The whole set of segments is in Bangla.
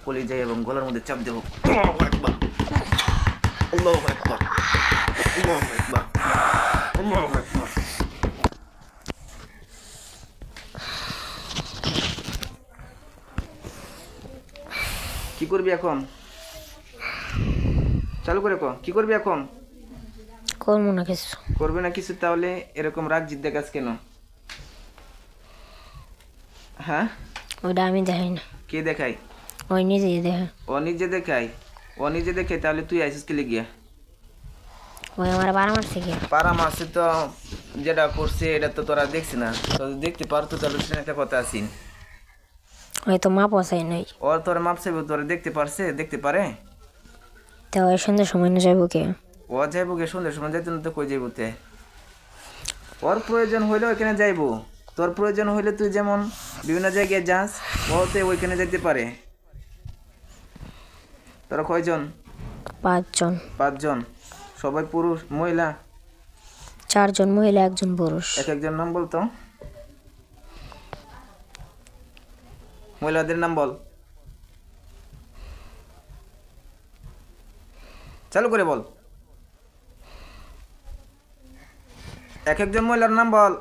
কলিজায় এবং গলার মধ্যে চাপ দেবো। আল্লাহু আকবার, আল্লাহু আকবার, আল্লাহু আকবার, আল্লাহু আকবার। কি করবি এখন? চালু করে কর, কি করবি এখন? করবো না কিছু। করবে না কিছু? তাহলে এরকম রাগ জিদ দেখাস কেন? হ্যাঁ, ওইটা আমি দেখাই না, কে দেখাই? ওই নিজেই দেখে। ও নিজে দেখাই? ও নিজে দেখে? তাহলে তুই আইসিস কে গিয়া? ওই আমার বারো মারছে কি? পারা মাসে তো যেটা করছে এটা তো তোরা দেখছি না, তো দেখতে পারতো তাহলে সেটা একটা কথা আছিস। ওই তো মা পচাই নাই। ওর তোর মাপ চাইবো, তোরা দেখতে পারছে? দেখতে পারে? তো ওই সন্ধ্যের সময় না যাবো কে? ও যাইবো গে সন্ধ্যের সময়, যাইতে না তো কই যাইবো তে? ওর প্রয়োজন হইলে ওইখানে যাইবো। তোর প্রয়োজন হইলে তুই যেমন বিভিন্ন জায়গায় যাস, ওতে ওইখানে যাইতে পারে। তোরা কয়জন? 5 জন। 5 জন? সবাই পুরুষ? মহিলা? 4 জন মহিলা, 1 জন পুরুষ। এক একজন নাম বলতো, মহিলাদের নাম বল, চালু করে বল। এক একজন মহিলার নাম বল।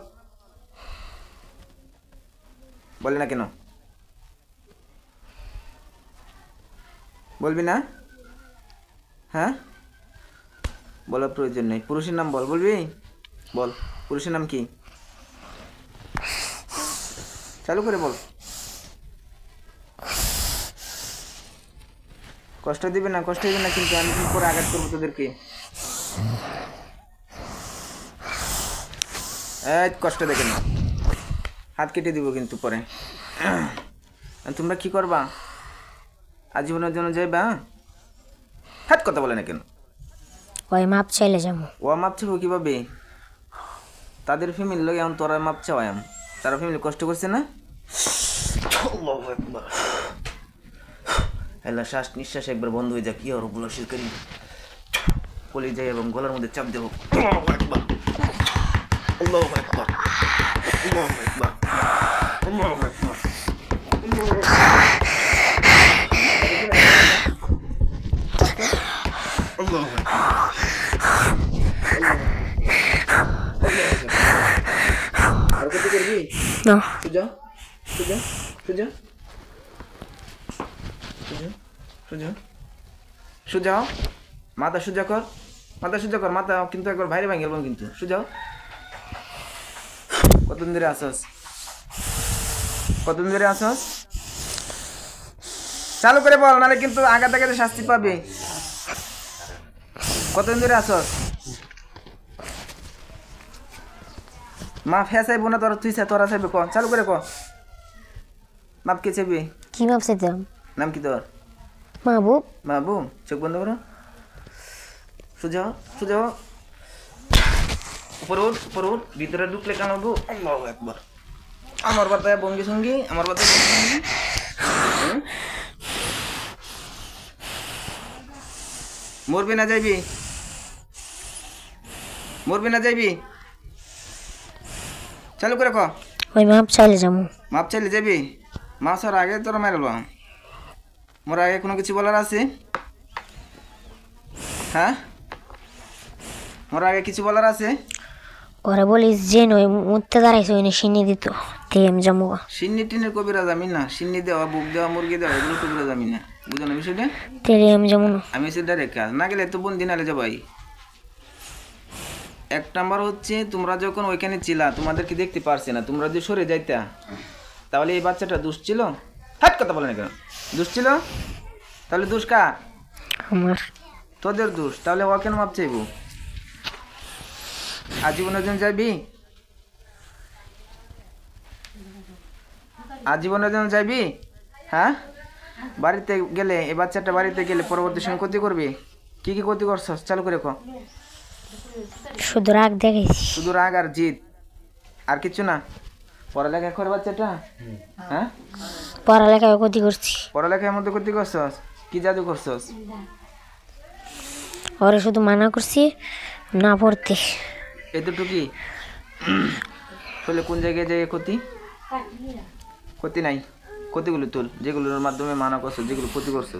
বলে না কেন? বলবি না? হ্যাঁ, বলার প্রয়োজন নেই। পুরুষের নাম বল। বলবি? বল, পুরুষের নাম কি? চালু করে বল। কষ্ট দিবে না, কষ্ট দিবে না কিন্তু, আমি কিন্তু পরে আঘাত করবো তোদেরকে। কষ্ট দেখে না, হাত কেটে দিব কিন্তু পরে। তোমরা কি করবা? আজীবনের জন্য যাইবা? হাত কথা বলে না কেন? ওই মাপ চাইলে যাবো। ও মাপ চাইবো কিভাবে? তাদের ফ্যামিলি লোক এখন তোরা মাপ চাওয়াম, তারা ফ্যামিলি কষ্ট করছে না? এলা শ্বাস নিঃশ্বাস একবার বন্ধ হয়ে যা, কি আর ওগুলো শিরকারি কলিজায় এবং গলার মধ্যে চাপ দেবো। আল্লাহু আকবার, আল্লাহু আকবার, আল্লাহু আকবার, আল্লাহু আকবার। আর কত করবি? না, সুজা সুজা সুজা সুজা সুজা সুজাও, মাথা সুজা কর, মাথা সুজা কর, মাথা কিন্তু একবার বাইরে ভাঙে গেলাম কিন্তু। সুজাও। কতদিন ধরে আসস? কতদিন ধরে আসস? চালু করে বল, নাহলে কিন্তু আঘাত আঘাতে শাস্তি পাবে। কতদিন ধরে আসস? মা ফেসাইবো না তোরা, তুই তোরা চাইবে ক, চালু করে ক। মাপ কে চাইবে? কি মাপ চাইতাম? নাম কি তোর? মাহবুব। মাহবুব। চোখ বন্ধ করো, সুজাও সুজাও, উপর উঠ, উপর উঠ, ভিতরে ঢুকলে কামাবো। আল্লাহু আকবার। আমার বাতায় বঙ্গি সঙ্গী, আমার বাতায় বঙ্গি সঙ্গী। মরবি না যাইবি? মরবি না যাইবি? চালু করে ক। ওই মাপ চাইলে যাবো। মাপ চাইলে যাবি? মাছার আগে তোরা মারল, মোর আগে কোনো কিছু বলার আছে? হ্যাঁ, মোর আগে কিছু বলার আছে? ওরা বলিস যে নয় মুতে দাঁড়াইছে, ওই সিনি দিত তে আমি যাবো। সিন্নি টিনের কবিরা জামি না, সিন্নি দেওয়া, বুক দেওয়া, মুরগি দেওয়া, এগুলো কবিরা জামি না, বুঝো না বিষয়টা? তেরে আমি যাবো না। আমি সে ডাইরেক্ট কাজ না গেলে তো বন্দি নালে যাবাই। 1 নাম্বার হচ্ছে, তোমরা যখন ওইখানে ছিলা তোমাদেরকে দেখতে পারছি না, তোমরা যদি সরে যাইতা তাহলে এই বাচ্চাটা দোষ ছিল? হাট কথা বলে না কেন? দোষ ছিল? তাহলে দোষ কার? আমার। তোদের দোষ। তাহলে ও কেন মাপ চাইবো? আজীবনের জন্য যাইবি? আজীবনের জন্য যাইবি? হ্যাঁ, বাড়িতে গেলে এই বাচ্চাটা বাড়িতে গেলে পরবর্তী সময় ক্ষতি করবি। কি কি ক্ষতি করছস? চালু করে কো। শুধু রাগ দেখাইছি। শুধু রাগ আর জিদ, আর কিছু না? পড়ালেখা করে বাচ্চাটা? হ্যাঁ, পড়ালেখায় ক্ষতি করছি। পড়ালেখার মধ্যে ক্ষতি করছস? কি জাদু করছস? ওরা শুধু মানা করছি না পড়তে। এতটুকুই? তাহলে কোন জায়গায় ক্ষতি? ক্ষতি নাই। ক্ষতিগুলো তুল, যেগুলোর মাধ্যমে মানা করছো, যেগুলো ক্ষতি করছো।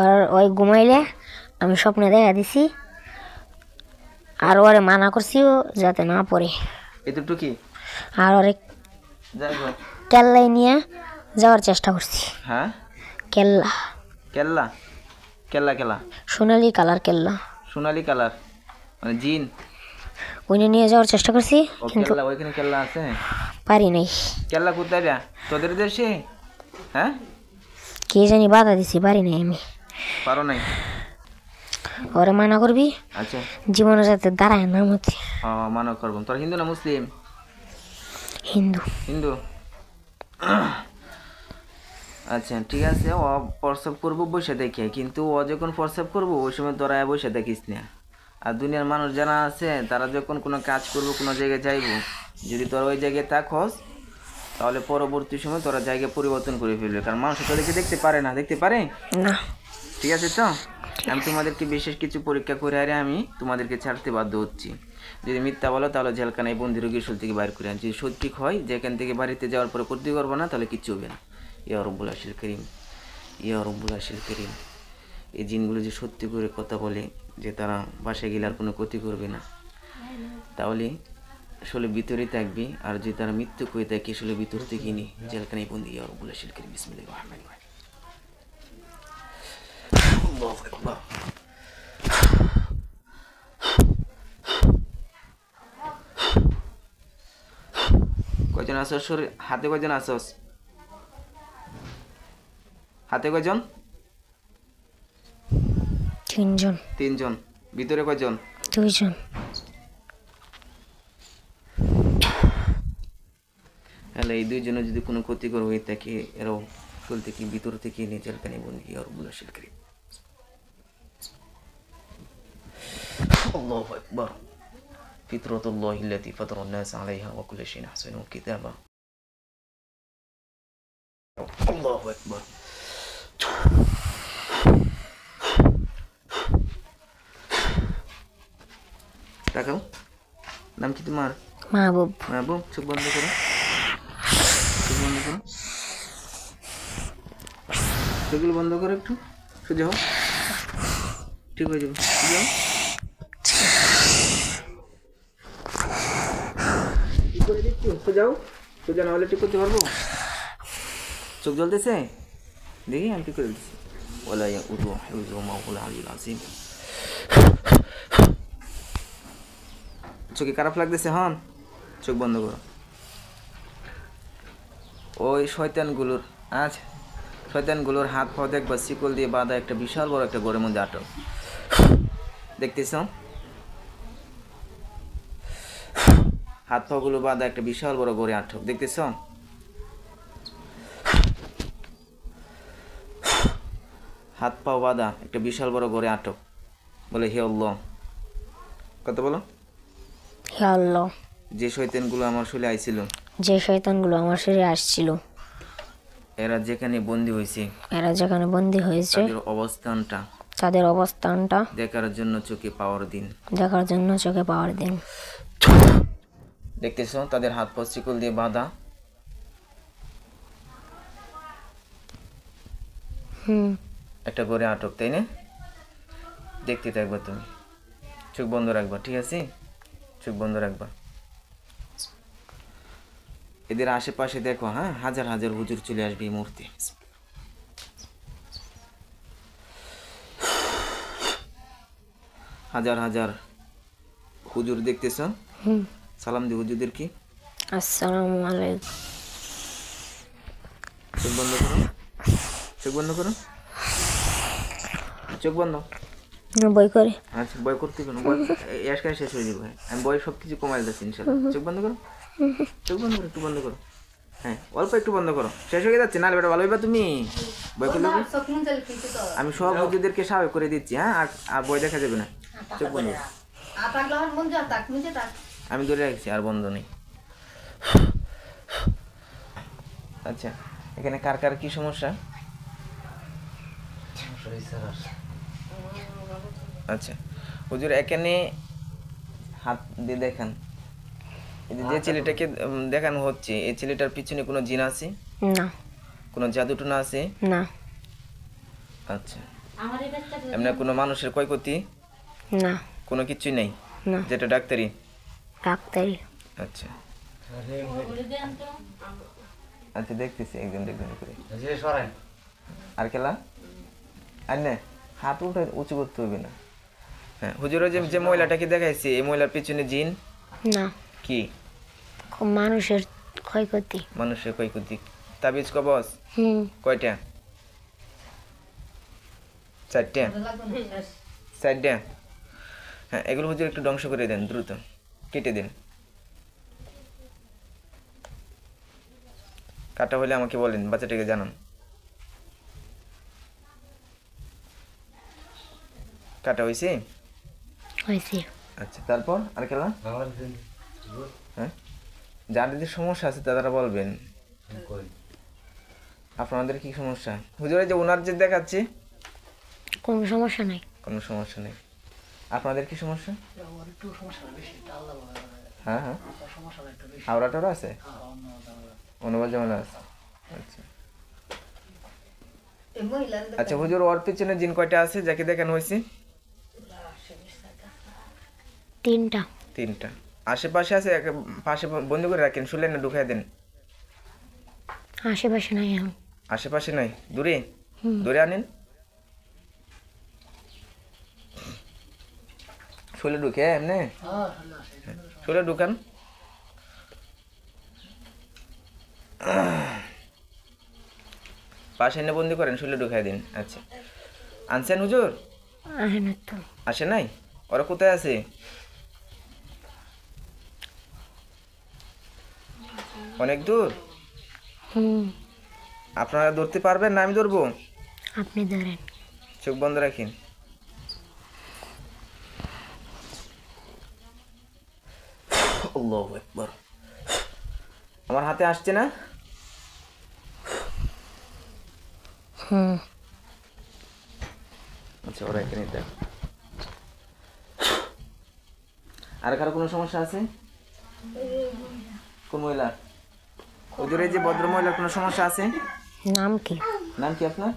আর ওই ঘুমাইলে আমি স্বপ্নে দেখা দিছি, আর ওরে মানা করছি ও যাতে না পড়ে। এতটুকু আর ওরে যাই হোক। কেল্লাই নিয়ে যাওয়ার চেষ্টা করছি। হ্যাঁ, কেল্লা, কেল্লা কেল্লা কেলা সোনালি কালার কেল্লা, সোনালি কালার মানে জিন। ওইনে নিয়ে যাওয়ার চেষ্টা করছি ও কিন্তু কেল্লা, ওইখানে কেল্লা আছে? পারি নাই। কেল্লা কোথায় রে? তোদের দেশে? হ্যাঁ, কে জানি বাধা দিছি, পারি নাই আমি। পারো নাই? ওরে মানা করবি আচ্ছা, জীবনে যাতে দাঁড়ায় না মতে। মানা করবো। তোর হিন্দু না মুসলিম? হিন্দু। হিন্দু। আচ্ছা ঠিক আছে, ও প্রস্রাব করবো বসে দেখে, কিন্তু ও যখন প্রস্রাব করবো ওই সময় তোরা বসে দেখিস না। আর দুনিয়ার মানুষ যারা আছে তারা যখন কোনো কাজ করবো, কোনো জায়গায় যাইবো, যদি তোরা ওই জায়গায় থাকস তাহলে পরবর্তী সময় তোরা জায়গা পরিবর্তন করে ফেলবে, কারণ মানুষ তোদেরকে দেখতে পারে না, দেখতে পারে না। ঠিক আছে তো? আমি তোমাদেরকে বিশেষ কিছু পরীক্ষা করে আরে আমি তোমাদেরকে ছাড়তে বাধ্য হচ্ছি। যদি মিথ্যা বলো তাহলে জেলখানায় বন্দি রোগীর শোল থেকে বাইর করে আন। যদি সত্যি হয় যে এখান থেকে বাড়িতে যাওয়ার পরে ক্ষতি করবো না, তাহলে কিচ্ছু হবে না। ইয়া রব্বুল আশিল করিম, ইয়া রব্বুল আশিল করিম। এই জিনগুলো যে সত্যি করে কথা বলে যে তারা বাসায় গেলে আর কোনো ক্ষতি করবে না, তাহলে আসলে ভিতরেই থাকবি। আর যদি তারা মৃত্যু করে থাকে আসলে ভিতর থেকে নি জেলখানায় বন্দি। ইয়া রব্বুল আশিল করিম, বিসমিল্লাহির রহমানির রহিম। আল্লাহু আকবার। কয়জন আসস শরীর? হাতে কয়জন আসস? হাতে কয়জন? 3 জন। 3 জন। ভিতরে কয়জন? 2 জন। তাহলে এই 2 জনের যদি কোনো ক্ষতিকর হয়ে থাকে এরাও শরীর থেকে ভিতর থেকে নিজের কানে বন্দি। আর রব্বুল আশিল করিম। আল্লাহু আকবার। ফিতরাতুল্লাহি আল্লাতী ফাতারান নাস আলাইহা ওয়া কুল্লু শাইইন আহসানুহু কিতাবা। আল্লাহু আকবার। তাকাও। নাম কি তোমার? মাহবুব। মাহবুব। চোখ বন্ধ করো, চোখ বন্ধ করো, চোখগুলো বন্ধ করো, একটু সোজা হও, ঠিক হয়ে যাবে, সোজা হও। ঠিক করে দিচ্ছি, সোজা হও, সোজা না হলে ঠিক করতে পারবো? চোখ জ্বলতেছে? দেখি আমি ঠিক করে দিচ্ছি। ওয়ালা ইয়াউদু হিফযুহুমা ওয়া হুয়াল আলিয়্যুল আযীম। চোখে খারাপ লাগতেছে? হন, চোখ বন্ধ করো। ওই শয়তানগুলোর শয়তানগুলোর হাত পা দেখবা শিকল দিয়ে বাঁধা একটা বিশাল বড় একটা ঘরের মধ্যে আটক, দেখতেছ? হাত পাগুলো বাঁধা একটা বিশাল বড় ঘরে আটক, দেখতেছ? হাত পা বাঁধা একটা বিশাল বড় ঘরে আটক। বলে হে আল্লাহ, কত বলো? হে আল্লাহ, যে শয়তানগুলো আমার শরীরে আইছিল, যে শয়তানগুলো আমার শরীরে আসছিল, এরা যেখানে বন্দী হয়েছে, এরা যেখানে বন্দী হয়েছে, তাদের অবস্থানটা দেখার জন্য চোখে পাওয়ার দিন। দেখতেছ? তাদের হাত পা শিকল দিয়ে বাঁধা। একটা করে আটক, তাই না? দেখতে থাকবা তুমি, চোখ বন্ধ রাখবা, ঠিক আছে? চোখ বন্ধ রাখবা। এদের আশেপাশে দেখো, হ্যাঁ, হাজার হাজার হুজুর চলে আসবে এই মুহূর্তে। হাজার হাজার হুজুর দেখতেছ? সালাম দি হুজুরদের কি? আসসালামু আলাইকুম। চোখ বন্ধ করো, চোখ বন্ধ করো, চোখ বন্ধ। বই করে। আচ্ছা, বই করতে কেন? বই আজকাল শেষ হয়ে যাবে। আমি বই সব কিছু কমাই দিচ্ছি ইনশাল্লাহ। চোখ বন্ধ করো, চোখ বন্ধ করো, একটু বন্ধ করো। হ্যাঁ, অল্প একটু বন্ধ করো, শেষ হয়ে যাচ্ছে। নাহলে বেটা ভালো হইবা তুমি। বই করলে আমি সব হুজুরদেরকে স্বাভাবিক করে দিচ্ছি। হ্যাঁ, আর বই দেখা যাবে না। চোখ বন্ধ করো। আমি ধরে রাখছি, আর বন্ধ নেই। আচ্ছা, এখানে কার কার কি সমস্যা? আচ্ছা হুজুর, এখানে হাত দিয়ে দেখান। যে ছেলেটাকে দেখানো হচ্ছে এই ছেলেটার পিছনে কোনো জিন আছে, না কোনো জাদুটনা আছে? না আচ্ছা, এমনি কোনো মানুষের ক্ষয়ক্ষতি? না কোনো কিছুই নেই, না যেটা ডাক্তারি? ডাক্তারি। আচ্ছা আচ্ছা, দেখতেছি একজন করে। আর খেলা আর না, হাত উঠে উঁচু করতে হবে না। হ্যাঁ হুজুর, যে যে মহিলাটাকে দেখাইছি এই মহিলার পিছনে জিন? না কি? মানুষের ক্ষয়ক্ষতি। মানুষের ক্ষয়ক্ষতি। তাবিজ কবজ হুম কয়টা? 4টা? 4টা? হ্যাঁ, এগুলো হুজুর একটু ধ্বংস করে দেন, দ্রুত কেটে দেন। কাটা হলে আমাকে বলেন, বাচ্চাটাকে জানান। কাটা হয়েছে? হয়েছে। আচ্ছা, তারপর আর খেলা? হ্যাঁ, যাদের সমস্যা আছে তারা বলবেন। আপনাদের কি সমস্যা? হুজুর যে ওনার যে দেখাচ্ছে কোনো সমস্যা নাই। কোনো সমস্যা নেই। আপনাদের কি সমস্যা? হ্যাঁ হ্যাঁ, হাওড়া টাওড়া আছে, অনুবাদ জামালা আছে। আচ্ছা আচ্ছা হুজুর, ওর পিছনে জিন কয়টা আছে যাকে দেখানো হয়েছে? 3টা। 3টা। আশেপাশে আছে, পাশে বন্ধ করে রাখেন, শুলে না ঢুকাই দেন। আশেপাশে নাই এখন। আশেপাশে নাই, দূরে? দূরে আনেন, শুলে ঢুকে এমনি, শুলে ঢুকান। পাশে এনে বন্দি করেন, শুলে ঢুকাই দিন। আচ্ছা, আনছেন হুজুর? আহেন তো। আসে নাই? ওরা কোথায় আছে? অনেক দূর? হুম আপনারা ধরতে পারবেন না আমি ধরবো? আপনি ধরেন। চোখ বন্ধ রাখেন। আল্লাহু আকবার। আমার হাতে আসছে না? হুম আচ্ছা, ওরা এখানে দেখ। আর কারো কোনো সমস্যা আছে? কোন মহিলা? ওদের এই যে ভদ্র মহিলার কোনো সমস্যা আছে? নাম কি? নাম কি আপনার?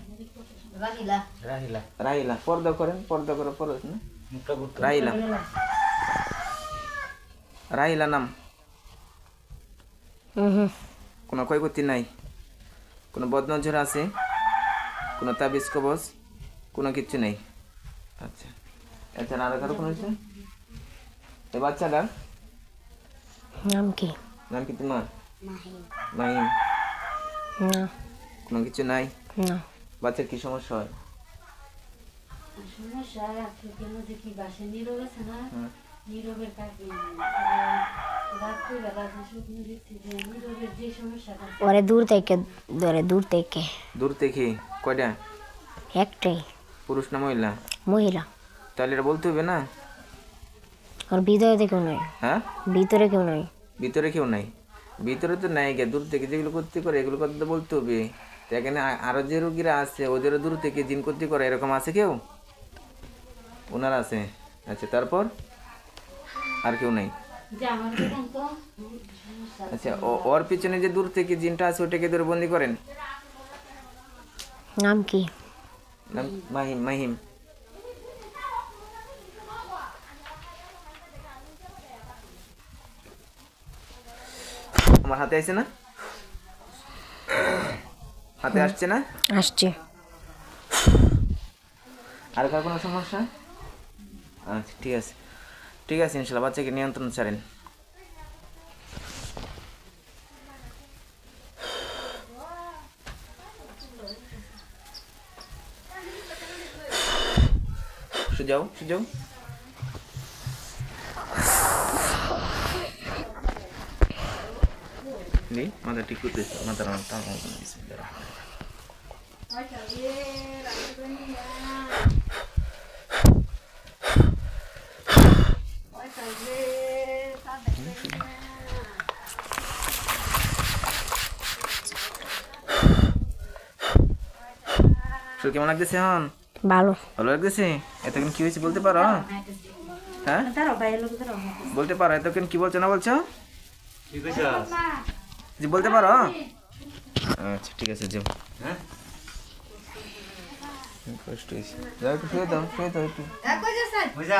রাহিলা। পর্দা করেন, পর্দা করে পড়ো না। রাহিলা, রাহিলা নাম। হুম কোনো ক্ষয়ক্ষতি নাই, কোনো বদনজর আছে, কোনো তাবিজ কবজ, কোনো কিচ্ছু নেই। আচ্ছা, এছাড়া আর কারো কোনো কিছু? এই বাচ্চাটার নাম কি? নাম কি তোমার? মাহিম। না কোনো কিছু নাই? না। বাচ্চার কি সমস্যা হয়? সমস্যা রাত্রের মধ্যে কি বাসে নীরব আছে না, নীরবের কাকে রাত্রিবেলা স্বপ্ন দেখছি যে নীরবের যে সমস্যাটা। ওরে দূর থেকে ধরে, দূর থেকে। দূর থেকে? কয়টা? একটাই। পুরুষ না মহিলা? মহিলা। তাহলে এটা বলতে হবে না? ওর ভিতরে কেউ নয়। হ্যাঁ, ভিতরে কেউ নয়। ভিতরে কেউ নাই? ভিতরে তো নাই গে, দূর থেকে যেগুলো করতে করে এগুলো কথা তো বলতে হবে। তো এখানে আরো যে রোগীরা আছে ওদেরও দূর থেকে জিন করতে করে, এরকম আছে কেউ? ওনার আছে। আচ্ছা, তারপর আর কেউ নাই? যে আমার দেখেন তো আচ্ছা, ওর পিছনে যে দূর থেকে জিনটা আছে ওটাকে ধরে বন্দি করেন। নাম কি? নাম মাহিম। মাহিম, আমার হাতে আসছে না? হাতে আসছে না? আসছে। আর কার কোনো সমস্যা? আচ্ছা, ঠিক আছে ঠিক আছে, ইনশাল্লাহ বাচ্চাকে নিয়ন্ত্রণ ছাড়েন। সুজাও সুজাও। মাথা ঠিক করতেছে, মাথার কেমন লাগতেছে এখন? ভালো। ভালো লাগতেছে? এতক্ষণ কি হয়েছে বলতে পারো? হ্যাঁ, বলতে পারো এতক্ষণ কি বলছো না বলছো? জি বলতে পারো? আচ্ছা ঠিক আছে যাও। হ্যাঁ কষ্ট হয়েছে, যাও একটু শুয়ে দাও একটু। বুঝা